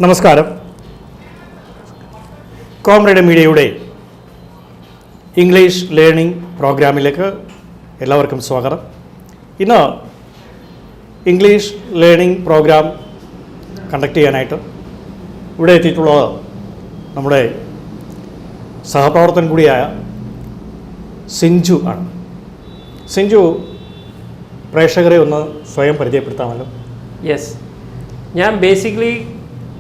നമസ്കാരം. കോമ്രേഡ് മീഡിയയുടെ English learning പ്രോഗ്രാമിലേക്ക് എല്ലാവർക്കും സ്വാഗതം. ഇന്ന് ഇംഗ്ലീഷ് ലേണിംഗ് പ്രോഗ്രാം കണ്ടക്ട് ചെയ്യാനായിട്ട് ഇവിടെ എത്തിയിട്ടുള്ളത് നമ്മുടെ സഹപ്രവർത്തകൻ കൂടിയായ സിഞ്ചു ആണ്. സിഞ്ചു പ്രേക്ഷകരെ ഒന്ന് സ്വയം പരിചയപ്പെടുത്താമല്ലോ. യെസ്, ഞാൻ ബേസിക്കലി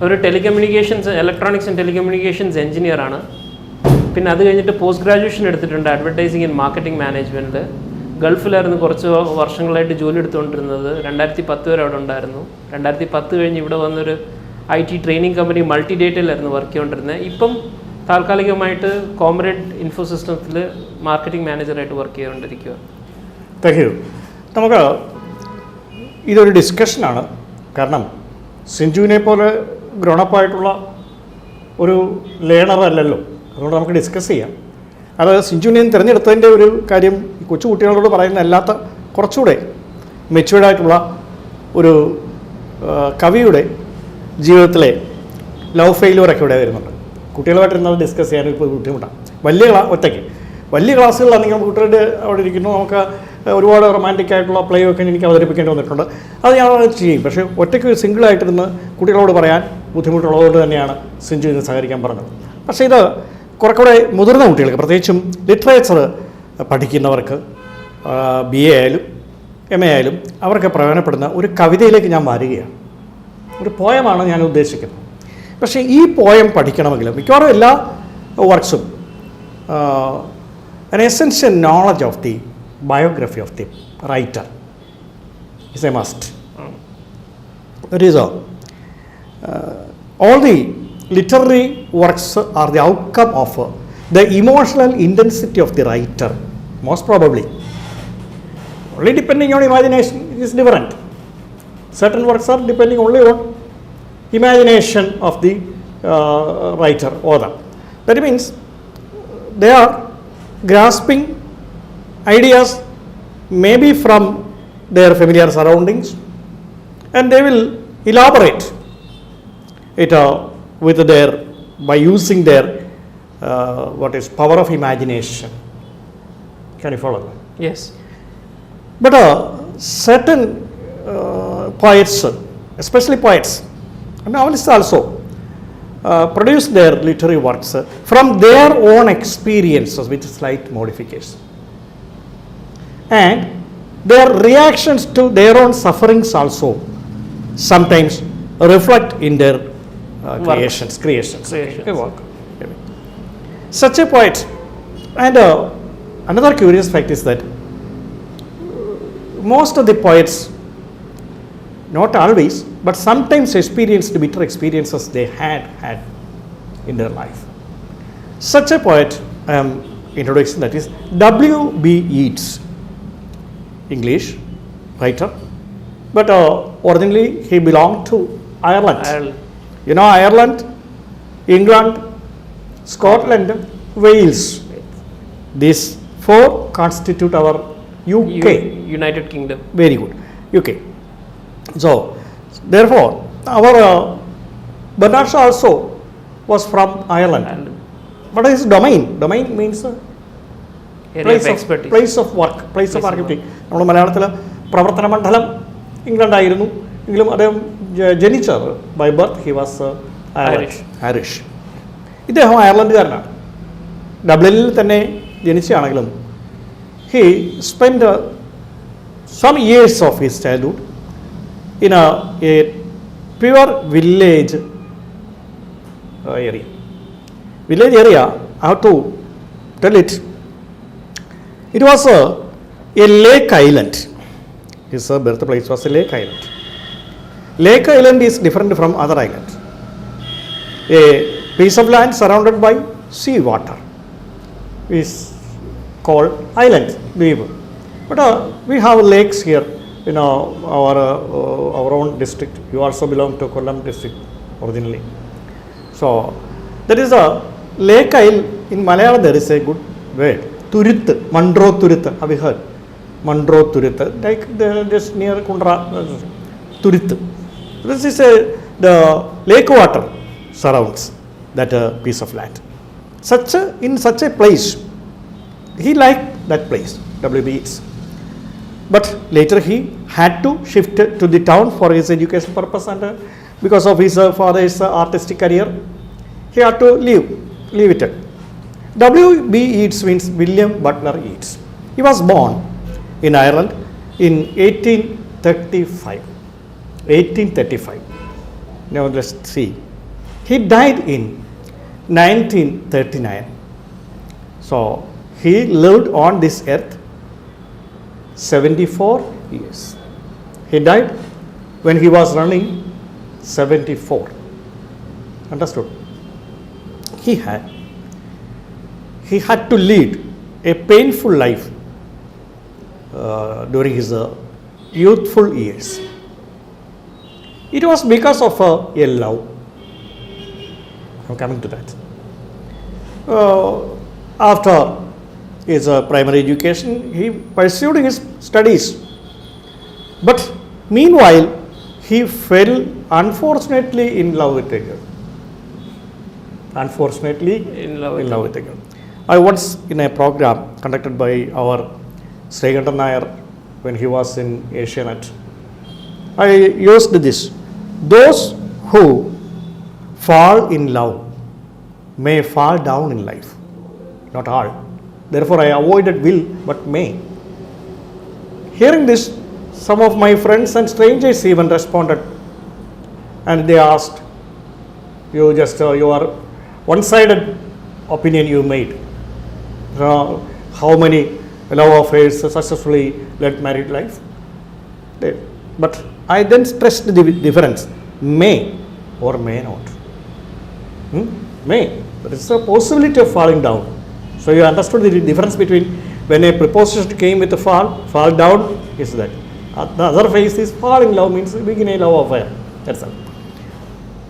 ഒരു ടെലികമ്മ്യൂണിക്കേഷൻസ് ഇലക്ട്രോണിക്സ് ആൻഡ് ടെലികമ്മ്യൂണിക്കേഷൻസ് എഞ്ചിനീയറാണ്. പിന്നെ അത് കഴിഞ്ഞിട്ട് പോസ്റ്റ് ഗ്രാജുവേഷൻ എടുത്തിട്ടുണ്ട് അഡ്വർടൈസിംഗ് ആൻഡ് മാർക്കറ്റിംഗ് മാനേജ്മെൻറ്റ്. ഗൾഫിലായിരുന്നു കുറച്ച് വർഷങ്ങളായിട്ട് ജോലി എടുത്തുകൊണ്ടിരുന്നത്. 2010 വരെ അവിടെ ഉണ്ടായിരുന്നു. 2010 കഴിഞ്ഞ് ഇവിടെ വന്നൊരു IT ട്രെയിനിങ് കമ്പനി മൾട്ടി ഡേറ്റയിലായിരുന്നു വർക്ക് ചെയ്തുകൊണ്ടിരുന്നത്. ഇപ്പം താൽക്കാലികമായിട്ട് കോമ്രേഡ് ഇൻഫോസിസ്റ്റത്തിൽ മാർക്കറ്റിംഗ് മാനേജറായിട്ട് വർക്ക് ചെയ്തുകൊണ്ടിരിക്കുക. Thank you. നമുക്ക് ഇതൊരു ഡിസ്കഷനാണ്. കാരണം സിഞ്ചുവിനെ പോലെ ഗ്രോണപ്പായിട്ടുള്ള ഒരു ലേണർ അല്ലല്ലോ, അതുകൊണ്ട് നമുക്ക് ഡിസ്കസ് ചെയ്യാം. അത് സിഞ്ചുവിനെ തിരഞ്ഞെടുത്തതിൻ്റെ ഒരു കാര്യം കൊച്ചു കുട്ടികളോട് പറയുന്ന അല്ലാത്ത കുറച്ചുകൂടെ മെച്യൂർഡായിട്ടുള്ള ഒരു കവിയുടെ ജീവിതത്തിലെ ലവ് ഫെയിലുവറൊക്കെ ഇവിടെ വരുന്നുണ്ട്. കുട്ടികളുമായിട്ടിരുന്നത് ഡിസ്കസ് ചെയ്യാനും ഇപ്പോൾ ബുദ്ധിമുട്ടാണ്. വലിയ ക്ലാസ്സുകളിലാണെങ്കിൽ നമുക്ക് കുട്ടികളുടെ അവിടെ ഇരിക്കുന്നു, നമുക്ക് ഒരുപാട് റൊമാൻറ്റിക് ആയിട്ടുള്ള പ്ലേ ഒക്കെ എനിക്ക് അവതരിപ്പിക്കേണ്ടി വന്നിട്ടുണ്ട്. അത് ഞാൻ ചെയ്യും. പക്ഷേ ഒറ്റയ്ക്ക് സിംഗിളായിട്ടിരുന്ന് കുട്ടികളോട് പറയാൻ ബുദ്ധിമുട്ടുള്ളതുകൊണ്ട് തന്നെയാണ് സിഞ്ചു ഇന്ന് സഹകരിക്കാൻ പറഞ്ഞത്. പക്ഷേ ഇത് കുറച്ചുകൂടെ മുതിർന്ന കുട്ടികൾക്ക്, പ്രത്യേകിച്ചും ലിറ്ററേച്ചർ പഠിക്കുന്നവർക്ക്, BA ആയാലും MA ആയാലും അവർക്ക് പ്രയോജനപ്പെടുന്ന ഒരു കവിതയിലേക്ക് ഞാൻ മാറുകയാണ്. ഒരു പോയമാണ് ഞാൻ ഉദ്ദേശിക്കുന്നത്. പക്ഷേ ഈ പോയം പഠിക്കണമെങ്കിലും മിക്കവാറും എല്ലാ വർക്ക്സും an essential knowledge of the biography of the writer is a must. That is all. All the literary works are the outcome of the emotional intensity of the writer, most probably. Only depending on imagination is different. Certain works are depending only on imagination of the writer, author. That means they are grasping ideas maybe from their familiar surroundings, and they will elaborate it with their, by using their what is power of imagination. Can you follow? Yes. But certain poets, especially poets and novelists also, produce their literary works from their own experiences with slight modifications, and their reactions to their own sufferings also sometimes reflect in their creations. Okay, work. Such a poet. And another curious fact is that most of the poets, not always, but sometimes experienced bitter experiences they had in their life. Such a poet I am introducing, that is W.B. Yeats, English writer, but originally he belonged to Ireland. You know, Ireland, England, Scotland, Wales. These four constitute our UK. United Kingdom. Very good. UK. So, therefore, our Bernard Shaw also was from Ireland. What is domain? Domain means place of work, place of architecture. നമ്മുടെ മലയാളത്തിൽ പ്രവർത്തന മണ്ഡലം ഇംഗ്ലണ്ടായിരുന്നു. എങ്കിലും അദ്ദേഹം ജനിച്ചത് by birth he was Irish. ഇദ്ദേഹം അയർലൻഡുകാരനാണ്. ഡബ്ലിനിൽ തന്നെ ജനിച്ചതാണെങ്കിലും he spend some years of his childhood in a pure village area. Village area, I have to tell it. It was a lake island. His birthplace was a lake island. Lake island is different from other islands. A piece of land surrounded by sea water is called island, Dweeb. But we have lakes here. In our own district. You also belong to Kollam district originally. So there is a lake isle. In Malayalam there is a good word, Turith, Mandro Turith. Have you heard? Mandro Turith, like just near Kundra Turith. This is a the lake water surrounds that piece of land. In such a place, he liked that place, W.B. Yeats. But later he had to shift to the town for his education purpose, and because of his father's artistic career, he had to leave it. W.B. Yeats means William Butler Yeats. He was born in Ireland in 1835. 1835. Now let's see. He died in 1939. So he lived on this earth 74 years. He died when he was running 74. Understood? He had to lead a painful life during his youthful years. It was because of a love. I'm coming to that. After his primary education, he pursued his studies. But meanwhile, he fell unfortunately in love with a girl. Unfortunately, In love with a girl. I once, in a program conducted by our Srikantan Nair when he was in Asianet, I used this. Those who fall in love may fall down in life. Not all. Therefore, I avoided will but may. Hearing this, some of my friends and strangers even responded, and they asked, your one-sided opinion you made. How many love affairs successfully led married life? But I then stressed the difference, may or may not. May. There is a possibility of falling down. So you understood the difference between when a preposition came with a fall down is that. The other phase is fall in love means begin a love affair. That's all.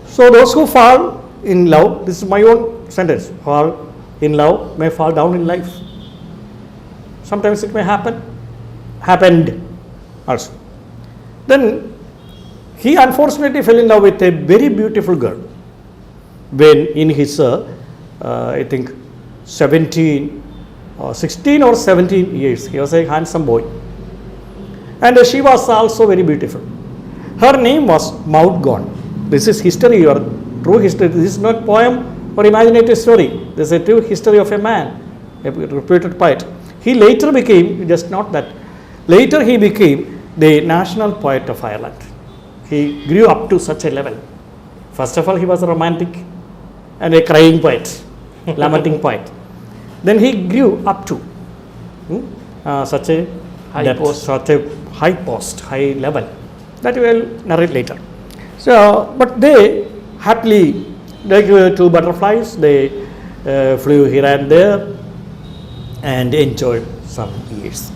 So those who fall in love, this is my own sentence, fall in love may fall down in life. Sometimes it may happened also. Then he unfortunately fell in love with a very beautiful girl when in his, I think, 16 or 17 years. He was a handsome boy. And she was also very beautiful. Her name was Maud Gonne. This is history or true history. This is not poem or imaginative story. This is a true history of a man, a reputed poet. He later became, just not that, later he became the national poet of Ireland. He grew up to such a level. First of all, he was a romantic and a crying poet, lamenting poet. Then he grew up to such a High post. such a high post, high level. That we will narrate later. So, but they happily, like two butterflies, they flew here and there and enjoyed some years.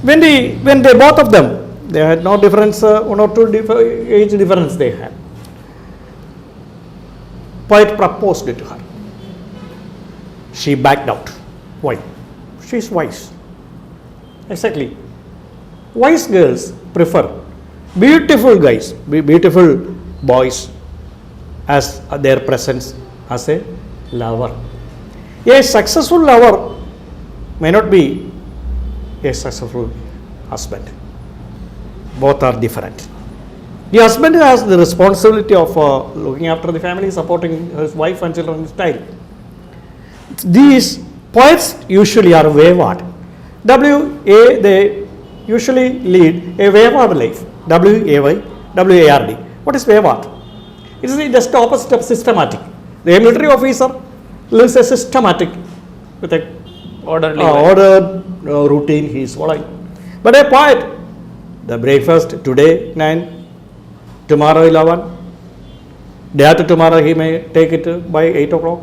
When they both of them, they had no difference, one or two age difference they had. Poet proposed it to her. She backed out. Why? She is wise. Exactly. Wise girls prefer beautiful guys, beautiful boys as their presence as a lover. A successful lover may not be a successful husband. Both are different. The husband has the responsibility of looking after the family, supporting his wife and children in style. These poets usually are wayward. They usually lead a wayward life. W-A-Y-W-A-R-D. What is wayward? It is just the opposite of systematic. The military officer lives a systematic with a ordered routine he is following. But a poet, the breakfast today 9, tomorrow 11, day after tomorrow he may take it by 8 o'clock.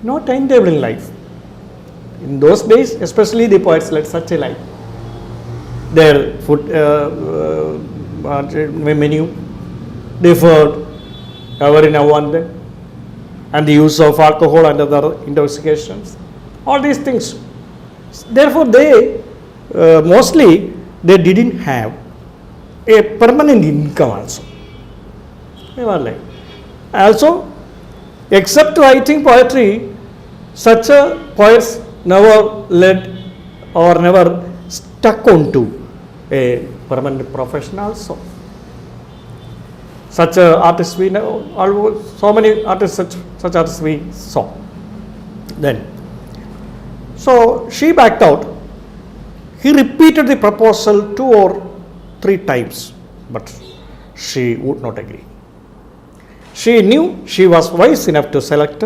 No timetable in life. In those days, especially the poets led such a life. Their food menu differed every now and then, and the use of alcohol and other intoxications, all these things. Therefore, they mostly they didn't have a permanent income also. never lie. Also, except writing poetry, such a poets never led or never stuck onto a permanent profession also. Such artists we know, almost so many artists, such artists we saw. Then, so she backed out. He repeated the proposal 2 or 3 times, but she would not agree. She knew she was wise enough to select a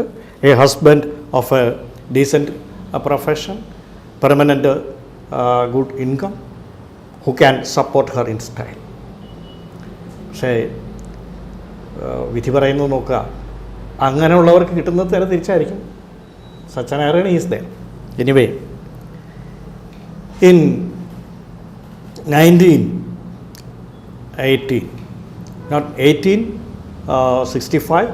husband of a decent profession, permanent good income, who can support her in style. പക്ഷേ വിധി പറയുന്നത് നോക്കുക, അങ്ങനെയുള്ളവർക്ക് കിട്ടുന്നത് തന്നെ തിരിച്ചായിരിക്കും. Such an irony is there. Anyway, in 1980, not 1865,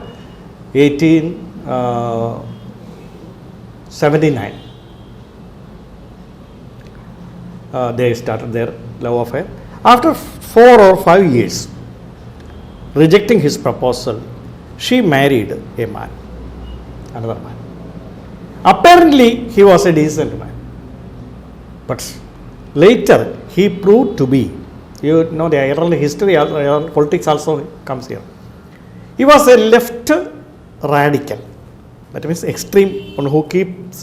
1879, they started their love affair. After 4 or 5 years, rejecting his proposal, she married a man, another man. Apparently, he was a decent man, but later he proved to be, you know, the Ireland history, Ireland politics also comes here. He was a left radical, that means extreme, one who keeps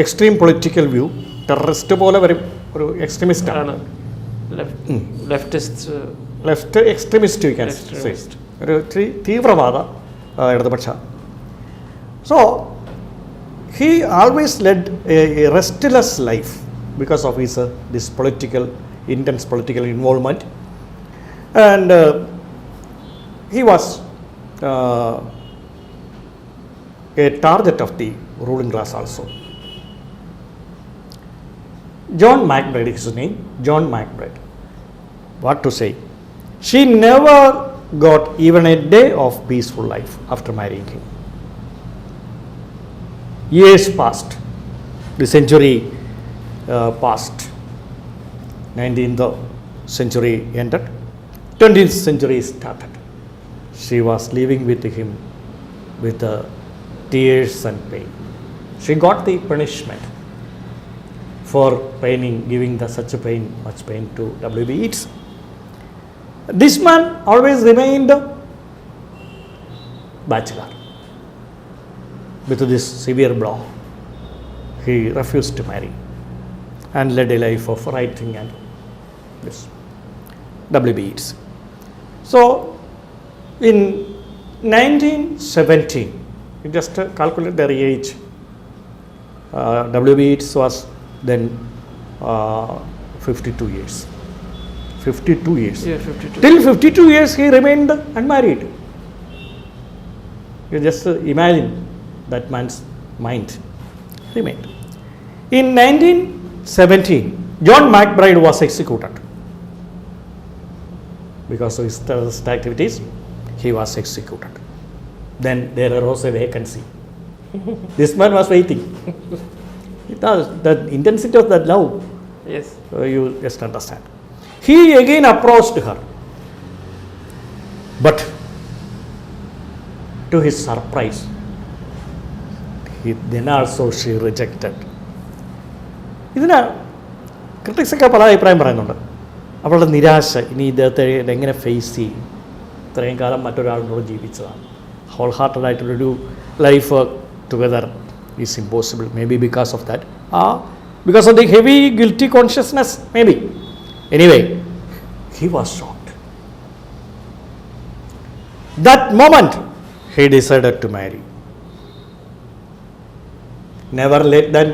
extreme political view. Terrorist പോലെ ഒരു extremist ആണ്, left extremist you can say, ഒരു തീവ്രവാദ ഇടതുപക്ഷ. So he always led a restless life because of his this intense political involvement, and he was a target of the ruling class also. John MacBride is his name, John MacBride. What to say? She never got even a day of peaceful life after marrying him. Years passed, the century passed, 19th century ended, 20th century started. She was living with him with tears and pain. She got the punishment for giving such pain, much pain to W.B. Yeats. This man always remained bachelor. With this severe blow, he refused to marry and led a life of writing and this W.B. Yeats. So, in 1917, you just calculate their age. W.B. Yeats was then 52 years. 52 years. Yeah, 52. Till 52 years he remained unmarried. You just imagine that man's mind remained. In 1917, John MacBride was executed. Because of his terrorist activities, he was executed. Then there arose a vacancy. This man was waiting. The intensity of that love, Yes. you just understand. He again approached her, but to his surprise, then also she rejected. ഇതിന് ക്രിട്ടിക്സൊക്കെ പല അഭിപ്രായം പറയുന്നുണ്ട്. അവളുടെ നിരാശ, ഇനി ഇദ്ദേഹത്തെ എങ്ങനെ face ചെയ്യും, ഇത്രയും കാലം മറ്റൊരാളിനോട് ജീവിച്ചതാണ്, ഹോൾ ഹാർട്ടഡായിട്ടുള്ളൊരു life together is impossible. May be because of that, because of the heavy guilty consciousness, maybe. Anyway, he was shocked. That moment, he decided to marry. Never late than,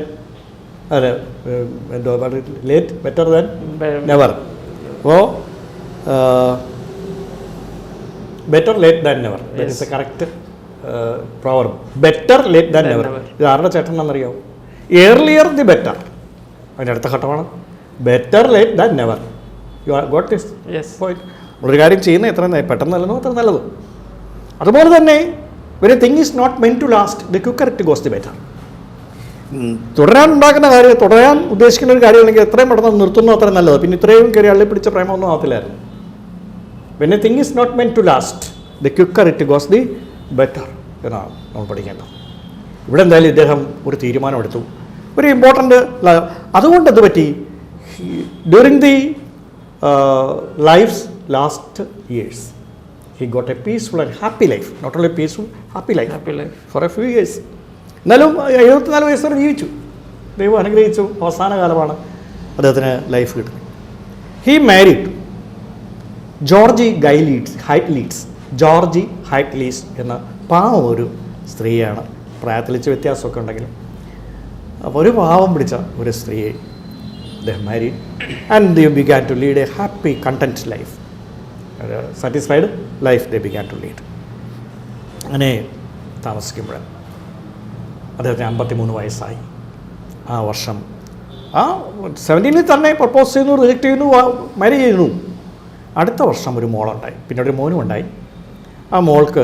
late, better than never. Oh, better late than never. That is the correct proverb. Better late than never. ഇത് ആരുടെ ചേട്ടനാണെന്നറിയാമോ? Earlier the better. അതിൻ്റെ അടുത്ത ഘട്ടമാണ് better late than never. You are got this point. നമ്മളൊരു കാര്യം ചെയ്യുന്ന എത്ര പെട്ടെന്ന് നല്ലതോ അത്ര നല്ലത്. അതുപോലെ തന്നെ when a thing is not meant to last, the quicker it goes the better. തുടരാൻ ഉദ്ദേശിക്കുന്ന ഒരു കാര്യമാണെങ്കിൽ എത്രയും പെട്ടെന്ന് നിർത്തുന്നു അത്ര നല്ലത്. പിന്നെ ഇത്രയും കയറി അള്ളി പിടിച്ച പ്രേമമൊന്നും ആകത്തില്ലായിരുന്നു. When a thing is not meant to last, the quicker it goes the better എന്നാണ് നമ്മൾ പഠിക്കേണ്ടത്. ഇവിടെ എന്തായാലും ഇദ്ദേഹം ഒരു തീരുമാനമെടുത്തു, ഒരു ഇമ്പോർട്ടൻ്റ്. അതുകൊണ്ട് എന്ത് പറ്റി, during the life's last years he got a peaceful and happy life. Not only peaceful, happy life for a few years. എന്നാലും 74 വയസ്സ് വരെ ജീവിച്ചു. ദൈവം അനുഗ്രഹിച്ചു. അവസാന കാലമാണ് അദ്ദേഹത്തിന് ലൈഫ് കിട്ടുന്നത്. ഹി മാരീഡ് ജോർജി ഹൈറ്റ്ലീഡ്സ് എന്ന പാവം ഒരു സ്ത്രീയാണ്. പ്രായത്തിൽ വെച്ച് വ്യത്യാസമൊക്കെ ഉണ്ടെങ്കിലും അപ്പോൾ ഒരു പാവം പിടിച്ച ഒരു സ്ത്രീയെ അദ്ദേഹം married. And they began to lead a happy content life, satisfied life they began to lead. അങ്ങനെ താമസിക്കുമ്പോൾ അദ്ദേഹത്തിന് 53 വയസ്സായി. ആ വർഷം 17 തന്നെ പ്രപ്പോസ് ചെയ്യുന്നു, റിജക്റ്റ് ചെയ്യുന്നു, മാരേജ് ചെയ്യുന്നു. അടുത്ത വർഷം ഒരു മോളുണ്ടായി, പിന്നെ ഒരു മോനും ഉണ്ടായി. ആ മോൾക്ക്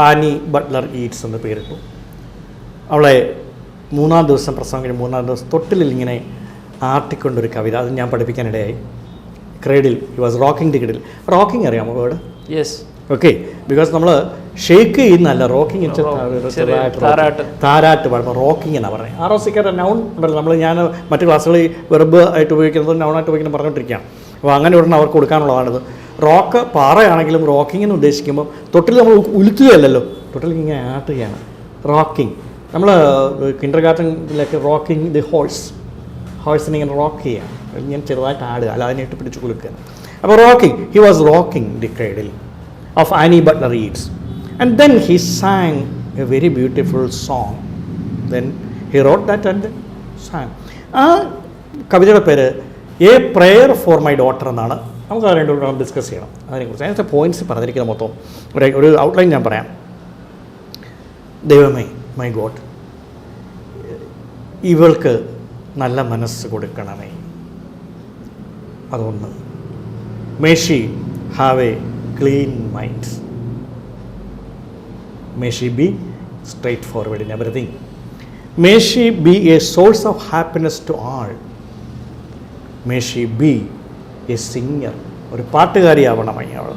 ആനി ബട്ട്ലർ ഈറ്റ്സ് എന്ന് പേരിട്ടു. അവളെ 3-ാം ദിവസം പ്രസവം കഴിഞ്ഞ് 3-ാം ദിവസം തൊട്ടിലിൽ ഇങ്ങനെ ആർട്ടിക്കൊണ്ടൊരു കവിത, അത് ഞാൻ പഠിപ്പിക്കാനിടയായി. Cradle he was rocking the cradle. Rocking അറിയാമോ വേർഡ്? യെസ്. ഓക്കെ, ബിക്കോസ് നമ്മൾ ഷേക്ക് ചെയ്യുന്നല്ല, റോക്കിംഗ് താരാട്ട് പാടുമ്പോൾ റോക്കിംഗ് എന്നാണ് പറയുന്നത്. ROCK നൗൺ നമ്മൾ ഞാൻ മറ്റു ക്ലാസ്സുകളിൽ വെർബ് ആയിട്ട് ഉപയോഗിക്കുന്നത് നൗണായിട്ട് ഉപയോഗിക്കുന്നത് പറഞ്ഞുകൊണ്ടിരിക്കുകയാണ്. അപ്പോൾ അങ്ങനെ ഒരെണ്ണം അവർക്ക് കൊടുക്കാനുള്ളതാണിത്. റോക്ക് പാറയാണെങ്കിലും റോക്കിംഗ് എന്ന് ഉദ്ദേശിക്കുമ്പോൾ തൊട്ടിൽ നമ്മൾ ഉലുക്കുകയല്ലല്ലോ, തൊട്ടിൽ ഇങ്ങനെ ആട്ടുകയാണ് റോക്കിംഗ്. നമ്മൾ കിൻഡർ ഗാർട്ടനിലൊക്കെ റോക്കിംഗ് ദി ഹോഴ്സിനെ ഇങ്ങനെ റോക്ക് ചെയ്യുക, ഇങ്ങനെ ചെറുതായിട്ട് ആടുക, അല്ല അതിനായിട്ട് പിടിച്ച് കുലുക്കുക. അപ്പോൾ rocking, he was rocking the ക്രേഡിൽ of Annie Butler Yeats, and then he sang a very beautiful song. Then he wrote that and sang. ആ കവിതയുടെ പേര് A prayer for my daughter എന്നാണ്. നമുക്ക് അതിനെ ഡിസ്കസ് ചെയ്യണം അതിനെക്കുറിച്ച്. അതിനകത്തെ പോയിൻറ്റ്സ് പറഞ്ഞിരിക്കുന്ന മൊത്തം ഒരു ഔട്ട്ലൈൻ ഞാൻ പറയാം. ദൈവമേ, മൈ ഗോഡ്, ഇവൾക്ക് നല്ല മനസ്സ് കൊടുക്കണമേ. അതൊന്ന്. May she have a clean mind. May she be straightforward in everything. May she be a source of happiness to all. May she be a singer. ഒരു പാട്ടുകാരിയാവണമേ അവൾ.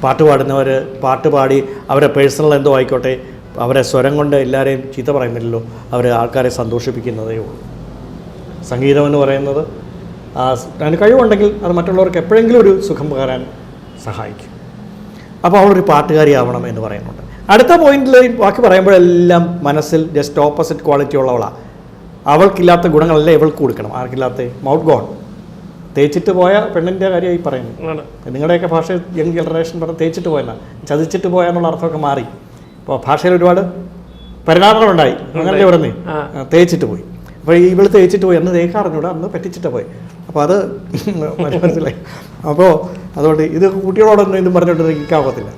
പാട്ട് പാടുന്നവർ പാട്ട് പാടി അവരെ പേഴ്സണൽ എന്തോ ആയിക്കോട്ടെ, അവരെ സ്വരം കൊണ്ട് എല്ലാവരെയും ചീത്ത പറയുന്നില്ലല്ലോ, അവർ ആൾക്കാരെ സന്തോഷിപ്പിക്കുന്നതേ ഉള്ളൂ. സംഗീതം എന്ന് പറയുന്നത് അതിന് കഴിവുണ്ടെങ്കിൽ അത് മറ്റുള്ളവർക്ക് എപ്പോഴെങ്കിലും ഒരു സുഖം പകരാൻ സഹായിക്കും. അപ്പോൾ അവളൊരു പാട്ടുകാരിയാവണം എന്ന് പറയുന്നുണ്ട്. അടുത്ത പോയിന്റിൽ ബാക്കി പറയുമ്പോഴെല്ലാം മനസ്സിൽ ജസ്റ്റ് ഓപ്പോസിറ്റ് ക്വാളിറ്റി ഉള്ളവളാണ്. അവൾക്കില്ലാത്ത ഗുണങ്ങളെല്ലാം ഇവൾക്ക് കൊടുക്കണം. ആർക്കില്ലാത്ത മൗത്ത് ഗോൺ തേച്ചിട്ട് പോയ പെണ്ണിൻ്റെ കാര്യമായി പറയുന്നു. നിങ്ങളുടെയൊക്കെ ഭാഷ യങ് ജനറേഷൻ പറഞ്ഞ് തേച്ചിട്ട് പോയെന്നാണ്, ചതിച്ചിട്ട് പോയെന്നുള്ള അർത്ഥമൊക്കെ മാറി. ഇപ്പോൾ ഭാഷയിൽ ഒരുപാട് പരിണാമങ്ങളുണ്ടായി. അങ്ങനെ പറഞ്ഞേ തേച്ചിട്ട് പോയി. അപ്പോൾ ഇവൾ തേച്ചിട്ട് പോയി, അന്ന് തേക്കാറിഞ്ഞൂടെ, അന്ന് പറ്റിച്ചിട്ട് പോയി. അപ്പോൾ അത് മനസ്സിലായി. അപ്പോൾ അതുകൊണ്ട് ഇത് കുട്ടികളോടൊന്നും ഇതും പറഞ്ഞിട്ട് നിൽക്കാവത്തില്ല.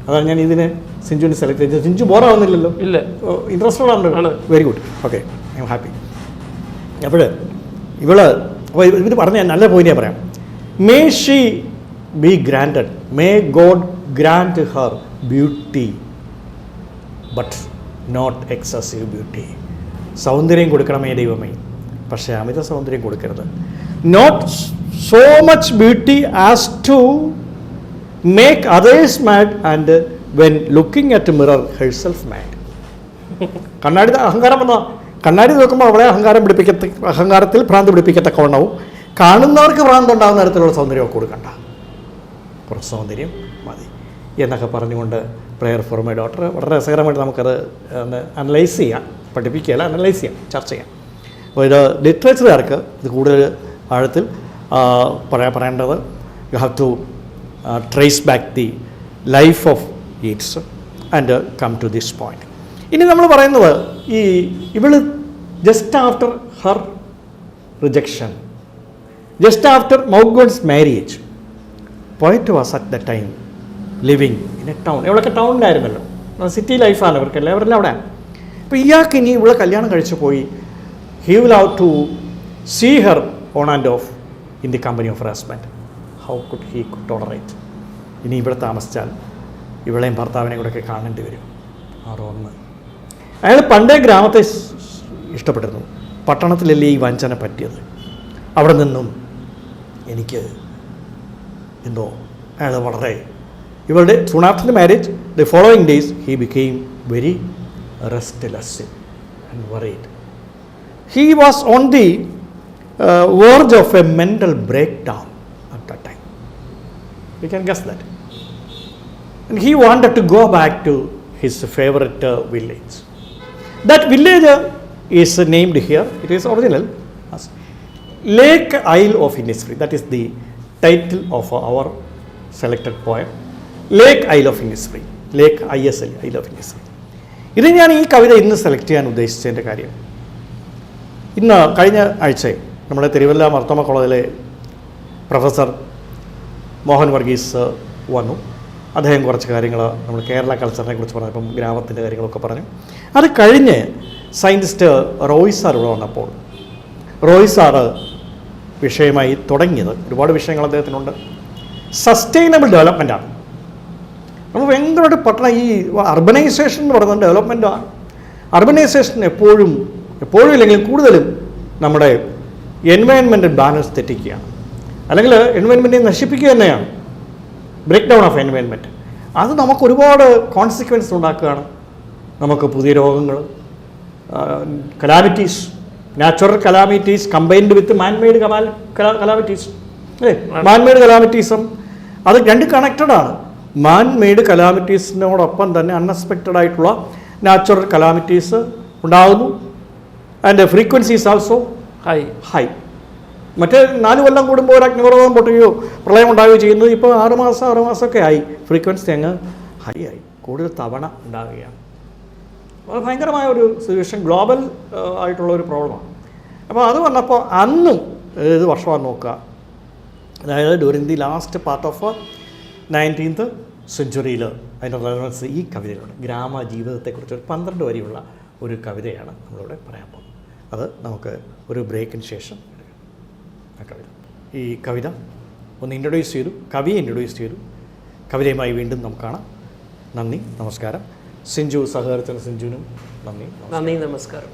അതാണ് ഞാൻ ഇതിനെ സിഞ്ചുവിന് സെലക്ട് ചെയ്തത്. സിഞ്ചു ബോറാവുന്നില്ലല്ലോ? ഇല്ല, ഇൻട്രസ്റ്റഡ് ആണ്. Very good, okay, I'm happy. അപ്പോൾ അപ്പോൾ ഇത് പറഞ്ഞ നല്ല പോയിന്റാണ് പറയാം. May she be granted, may God grant her beauty but not excessive beauty. സൗന്ദര്യം കൊടുക്കണമേ ദൈവമേ, പക്ഷേ അമിത സൗന്ദര്യം കൊടുക്കരുത്. Not so much beauty as to make others mad and when looking at mirror herself mad. കണ്ണാടി അഹങ്കാരം വന്ന കണ്ണാടി നോക്കുമ്പോൾ അവളെ അഹങ്കാരത്തിൽ ഭ്രാന്ത് പിടിപ്പിക്കത്തക്കവണ്ണവും കാണുന്നവർക്ക് ഭ്രാന്ത് ഉണ്ടാകുന്ന തരത്തിലുള്ള സൗന്ദര്യമൊക്കെ കൊടുക്കണ്ട, കുറച്ച് സൗന്ദര്യം മതി എന്നൊക്കെ പറഞ്ഞുകൊണ്ട് പ്രെയർ ഫോർ മൈ ഡോട്ടർ വളരെ രസകരമായിട്ട് നമുക്കത് അനലൈസ് ചെയ്യാം, പഠിപ്പിക്കുകയല്ല, അനലൈസ് ചെയ്യാം, ചർച്ച ചെയ്യാം. അപ്പോൾ ഇത് ലിറ്ററേച്ചറുകാർക്ക് ഇത് കൂടുതൽ ആഴത്തിൽ പറയേണ്ടത് you have to trace back the life of Yeats and come to this point. ഇനി നമ്മൾ പറയുന്നത് ഇവള് just after her rejection, just after Maud Gonne's marriage, poet was at the time living in a town. ഇവളൊക്കെ ടൗണിലായിരുന്നല്ലോ, city ലൈഫാണ് ഇവർക്ക് എല്ലാവരെല്ലാം അവിടെ. അപ്പോൾ ഇയാൾക്ക് ഇനി ഇവിടെ കല്യാണം കഴിച്ചു പോയി, he will have to see her on and off in the company of her husband. How could he could tolerate? ഇനി ഇവിടെ താമസിച്ചാൽ ഇവളെയും ഭർത്താവിനെ കൂടെയൊക്കെ കാണേണ്ടി വരും. ആറൊന്ന്. അയാൾ പണ്ടേ ഗ്രാമത്തെ ഇഷ്ടപ്പെട്ടിരുന്നു, പട്ടണത്തിലല്ലേ ഈ വഞ്ചന പറ്റിയത്. അവിടെ നിന്നും എനിക്ക് എന്തോ അയാൾ വളരെ ഇവരുടെ soon after the marriage, the following days, he became very restless and worried. He was on the verge of a mental breakdown at that time. You can guess that. And he wanted to go back to his favorite village. That village is named here, it is original as Lake Isle of Innisfree. That is the title of our selected poem. Lake Isle of Innisfree. Lake ISL, Isle of Innisfree. ഇത് ഞാൻ ഈ കവിത ഇന്ന് select ചെയ്യാൻ ഉദ്ദേശിച്ചതിൻ്റെ കാര്യം, ഇന്ന് കഴിഞ്ഞ ആഴ്ച നമ്മുടെ തിരുവല്ല മർത്തോമ കോളേജിലെ പ്രൊഫസർ മോഹൻ വർഗീസ് വന്നു. അദ്ദേഹം കുറച്ച് കാര്യങ്ങൾ നമ്മൾ കേരള കൾച്ചറിനെ കുറിച്ച് പറഞ്ഞു, ഇപ്പം ഗ്രാമത്തിൻ്റെ കാര്യങ്ങളൊക്കെ പറഞ്ഞു. അത് കഴിഞ്ഞ് സയൻറ്റിസ്റ്റ് റോയ് സാർ ഇവിടെ വന്നപ്പോൾ റോയ് സാറ് വിഷയമായി തുടങ്ങിയത്, ഒരുപാട് വിഷയങ്ങൾ അദ്ദേഹത്തിനുണ്ട്, സസ്റ്റൈനബിൾ ഡെവലപ്മെൻറ്റാണ്. നമ്മൾ ഭയങ്കരമായിട്ട് പട്ടണം ഈ അർബനൈസേഷൻ എന്ന് പറയുന്നത് ഡെവലപ്മെൻറ്റാണ്. അർബനൈസേഷൻ എപ്പോഴും ഇല്ലെങ്കിലും കൂടുതലും നമ്മുടെ എൻവയൺമെൻറ്റൽ ബാലൻസ് തെറ്റിക്കുകയാണ്, അല്ലെങ്കിൽ എൻവയൺമെൻറ്റിനെ നശിപ്പിക്കുക തന്നെയാണ്. ബ്രേക്ക് ഡൗൺ ഓഫ് എൻവയൺമെൻറ്റ് അത് നമുക്ക് ഒരുപാട് കോൺസിക്വൻസ് ഉണ്ടാക്കുകയാണ്. നമുക്ക് പുതിയ രോഗങ്ങൾ, കലാമിറ്റീസ്, നാച്ചുറൽ കലാമിറ്റീസ് കമ്പൈൻഡ് വിത്ത് മാൻമെയ്ഡ് കലാമിറ്റീസ് അല്ലേ. മാൻമെയ്ഡ് കലാമിറ്റീസും അത് രണ്ട് കണക്റ്റഡാണ്. മാൻമെയ്ഡ് കലാമിറ്റീസിനോടൊപ്പം തന്നെ അൺഎക്സ്പെക്റ്റഡ് ആയിട്ടുള്ള നാച്ചുറൽ കലാമിറ്റീസ് ഉണ്ടാകുന്നു. And frequencies also high. മറ്റേ 4 കൊല്ലം കൂടുമ്പോൾ ഒരു അഗ്നിപർവ്വതം പൊട്ടുകയോ പ്രളയം ഉണ്ടാവുകയോ ചെയ്യുന്നത് ഇപ്പോൾ 6 മാസമൊക്കെ ആയി ഫ്രീക്വൻസി അങ്ങ് ഹൈ ആയി, കൂടുതൽ തവണ ഉണ്ടാവുകയാണ്. അത് ഭയങ്കരമായ ഒരു സിറ്റുവേഷൻ, ഗ്ലോബൽ ആയിട്ടുള്ള ഒരു പ്രോബ്ലമാണ്. അപ്പോൾ അത് വന്നപ്പോൾ അന്നും ഏത് വർഷമാണ് നോക്കുക, അതായത് during the last part of 19th സെഞ്ച്വറിയിൽ അതിൻ്റെ റെലവൻസ് ഈ കവിതയിലുണ്ട്. ഗ്രാമജീവിതത്തെക്കുറിച്ച് ഒരു 12 വരിയുള്ള ഒരു കവിതയാണ് നമ്മളിവിടെ പറയാൻ പോകുന്നത്. അത് നമുക്ക് ഒരു ബ്രേക്കിന് ശേഷം ആ കവിത, ഈ കവിത ഒന്ന് ഇൻട്രൊഡ്യൂസ് ചെയ്തു, കവിയെ ഇൻട്രൊഡ്യൂസ് ചെയ്തു. കവിതയുമായി വീണ്ടും നമുക്ക് കാണാം. നന്ദി, നമസ്കാരം. സിഞ്ചു സഹകരിച്ച സിഞ്ചുവിനും നന്ദി, നമസ്കാരം.